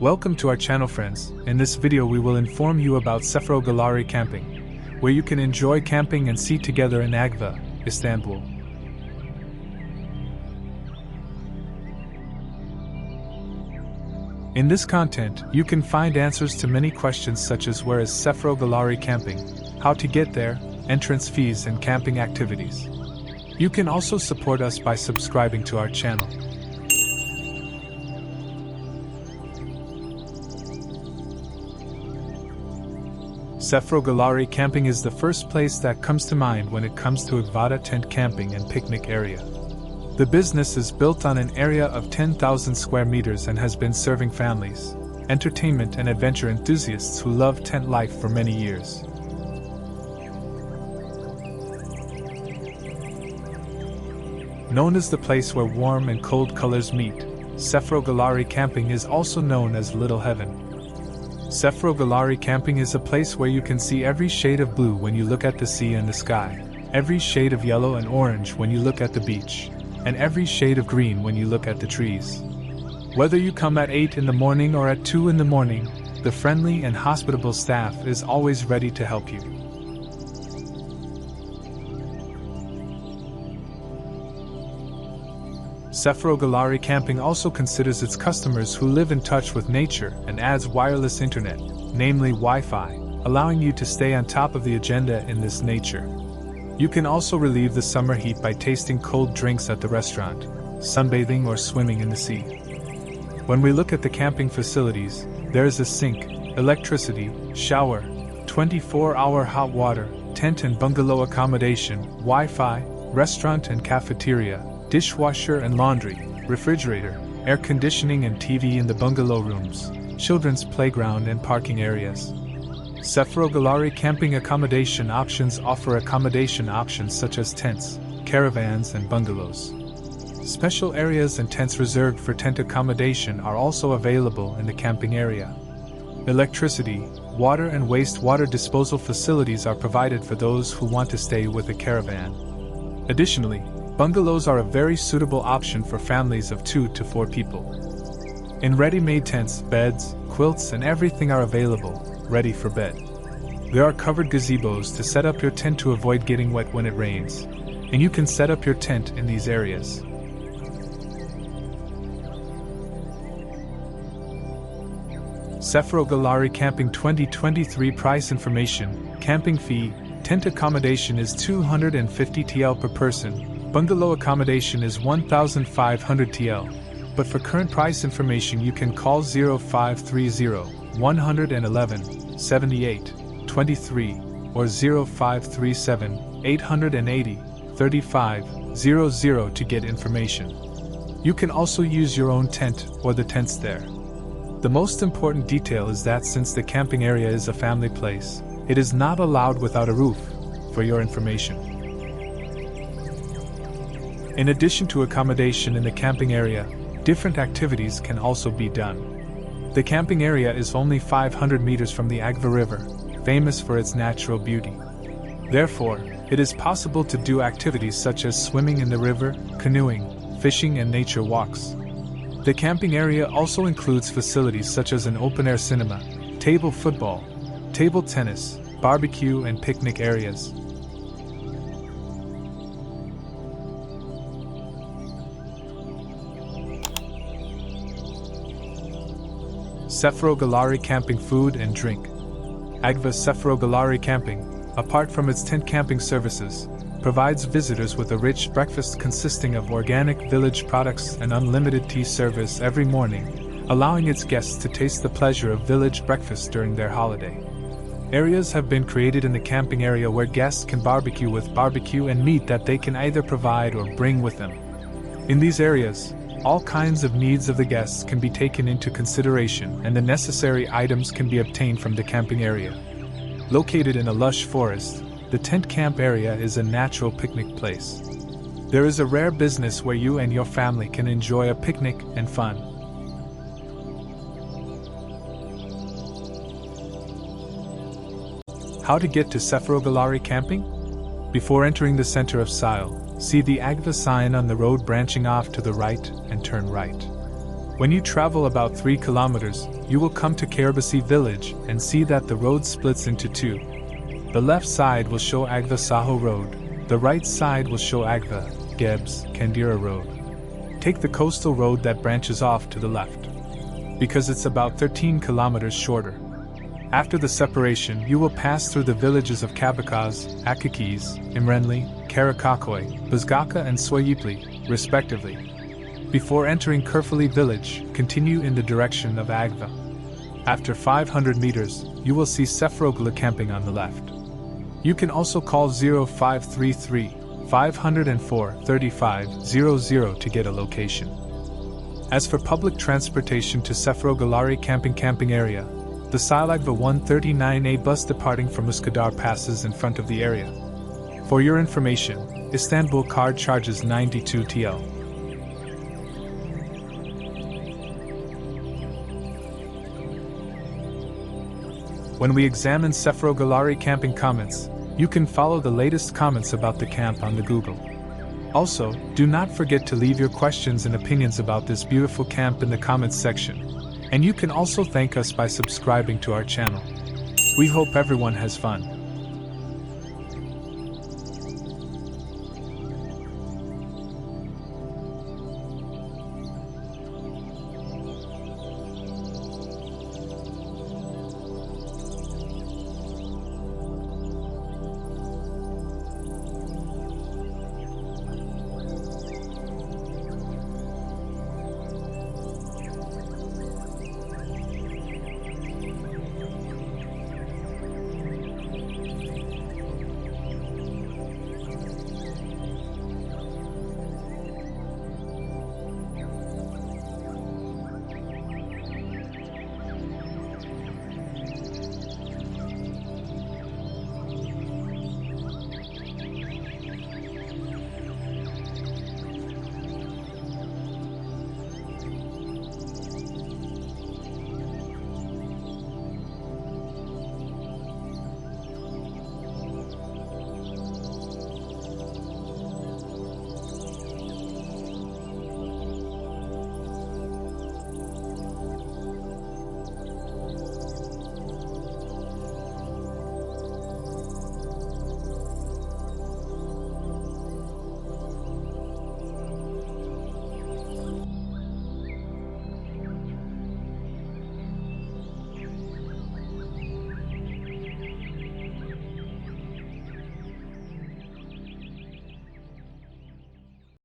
Welcome to our channel, friends. In this video we will inform you about Seferoğulları Camping, where you can enjoy camping and see together in Ağva, Istanbul. In this content, you can find answers to many questions such as where is Seferoğulları Camping, how to get there, entrance fees and camping activities. You can also support us by subscribing to our channel. Seferoğulları Camping is the first place that comes to mind when it comes to Ağva tent camping and picnic area. The business is built on an area of 10,000 square meters and has been serving families, entertainment and adventure enthusiasts who love tent life for many years. Known as the place where warm and cold colors meet, Seferoğulları Camping is also known as Little Heaven. Seferoğulları Camping is a place where you can see every shade of blue when you look at the sea and the sky, every shade of yellow and orange when you look at the beach, and every shade of green when you look at the trees. Whether you come at 8 in the morning or at 2 in the morning, the friendly and hospitable staff is always ready to help you. Seferoğulları Camping also considers its customers who live in touch with nature and adds wireless internet, namely Wi-Fi, allowing you to stay on top of the agenda in this nature. You can also relieve the summer heat by tasting cold drinks at the restaurant, sunbathing or swimming in the sea. When we look at the camping facilities, there is a sink, electricity, shower, 24-hour hot water, tent and bungalow accommodation, Wi-Fi, restaurant and cafeteria, dishwasher and laundry, refrigerator, air conditioning and TV in the bungalow rooms, children's playground and parking areas. Seferoğulları Camping accommodation options offer accommodation options such as tents, caravans and bungalows. Special areas and tents reserved for tent accommodation are also available in the camping area. Electricity, water and wastewater disposal facilities are provided for those who want to stay with a caravan. Additionally, bungalows are a very suitable option for families of 2 to 4 people. In ready-made tents, beds, quilts and everything are available, ready for bed. There are covered gazebos to set up your tent to avoid getting wet when it rains, and you can set up your tent in these areas. Seferoğulları Camping 2023 price information, camping fee, tent accommodation is 250 TL per person. Bungalow accommodation is 1,500 TL, but for current price information you can call 0530 111 78 23 or 0537 880 35 00 to get information. You can also use your own tent or the tents there. The most important detail is that since the camping area is a family place, it is not allowed without a roof, for your information. In addition to accommodation in the camping area, different activities can also be done. The camping area is only 500 meters from the Ağva River, famous for its natural beauty. Therefore, it is possible to do activities such as swimming in the river, canoeing, fishing and nature walks. The camping area also includes facilities such as an open-air cinema, table football, table tennis, barbecue and picnic areas. Seferoğulları Camping food and drink. Ağva Seferoğulları Camping, apart from its tent camping services, provides visitors with a rich breakfast consisting of organic village products and unlimited tea service every morning, allowing its guests to taste the pleasure of village breakfast during their holiday. Areas have been created in the camping area where guests can barbecue with barbecue and meat that they can either provide or bring with them. In these areas, all kinds of needs of the guests can be taken into consideration and the necessary items can be obtained from the camping area. Located in a lush forest, the tent camp area is a natural picnic place. There is a rare business where you and your family can enjoy a picnic and fun. How to get to Seferoğulları Camping? Before entering the center of Şile, see the Ağva sign on the road branching off to the right and turn right. When you travel about 3 kilometers, you will come to Karabasi village and see that the road splits into two. The left side will show Agva Saho Road, the right side will show Agva, Gebs, Kandira Road. Take the coastal road that branches off to the left, because it's about 13 kilometers shorter. After the separation, you will pass through the villages of Kabakaz, Akakis, Imrenli, Karakakoi, Bazgaka and Soyipli, respectively. Before entering Kerfali village, continue in the direction of Agva. After 500 meters, you will see Seferoğulları Camping on the left. You can also call 0533 504 3500 to get a location. As for public transportation to Seferoğulları camping area, the Silagva 139A bus departing from Üsküdar passes in front of the area. For your information, Istanbul card charges 92 TL. When we examine Seferoğulları Camping comments, you can follow the latest comments about the camp on the Google. Also, do not forget to leave your questions and opinions about this beautiful camp in the comments section. And you can also thank us by subscribing to our channel. We hope everyone has fun.